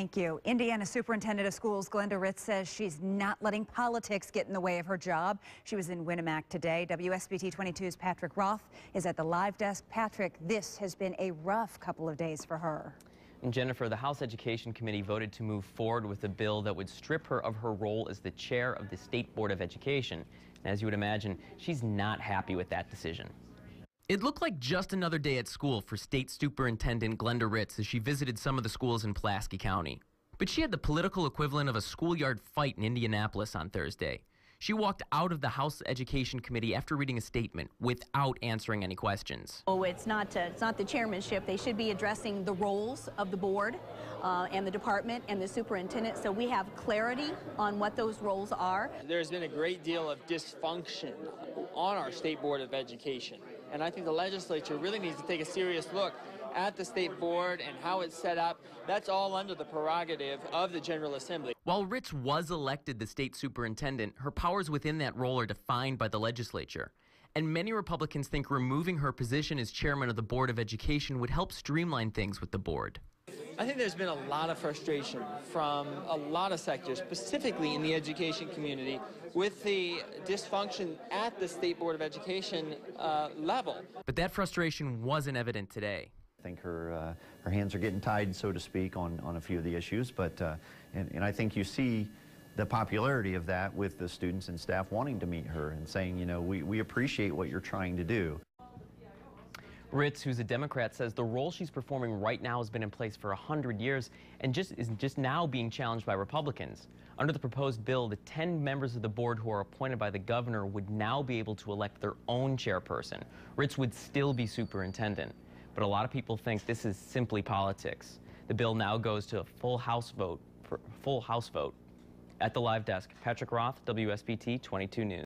Thank you. Indiana Superintendent of Schools Glenda Ritz says she's not letting politics get in the way of her job. She was in Winnemac today. WSBT-22's Patrick Roth is at the live desk. Patrick, this has been a rough couple of days for her. And Jennifer, the House Education Committee voted to move forward with a bill that would strip her of her role as the chair of the State Board of Education. And as you would imagine, she's not happy with that decision. It looked like just another day at school for State Superintendent Glenda Ritz as she visited some of the schools in Pulaski County. But she had the political equivalent of a schoolyard fight in Indianapolis on Thursday. She walked out of the House Education Committee after reading a statement without answering any questions. Oh, it's not the chairmanship. They should be addressing the roles of the board and the department and the superintendent, so we have clarity on what those roles are. There's been a great deal of dysfunction on our State Board of Education, and I think the legislature really needs to take a serious look at the state board and how it's set up. That's all under the prerogative of the General Assembly. While Ritz was elected the state superintendent, her powers within that role are defined by the legislature. And many Republicans think removing her position as chairman of the Board of Education would help streamline things with the board. I think there's been a lot of frustration from a lot of sectors, specifically in the education community, with the dysfunction at the State Board of Education level. But that frustration wasn't evident today. I think her hands are getting tied, so to speak, on a few of the issues, but and I think you see the popularity of that with the students and staff wanting to meet her and saying, you know, we appreciate what you're trying to do. Ritz, who's a Democrat, says the role she's performing right now has been in place for 100 years and is just now being challenged by Republicans. Under the proposed bill, the 10 members of the board who are appointed by the governor would now be able to elect their own chairperson. Ritz would still be superintendent. But a lot of people think this is simply politics. The bill now goes to a full House vote. At the live desk, Patrick Roth, WSBT 22 News.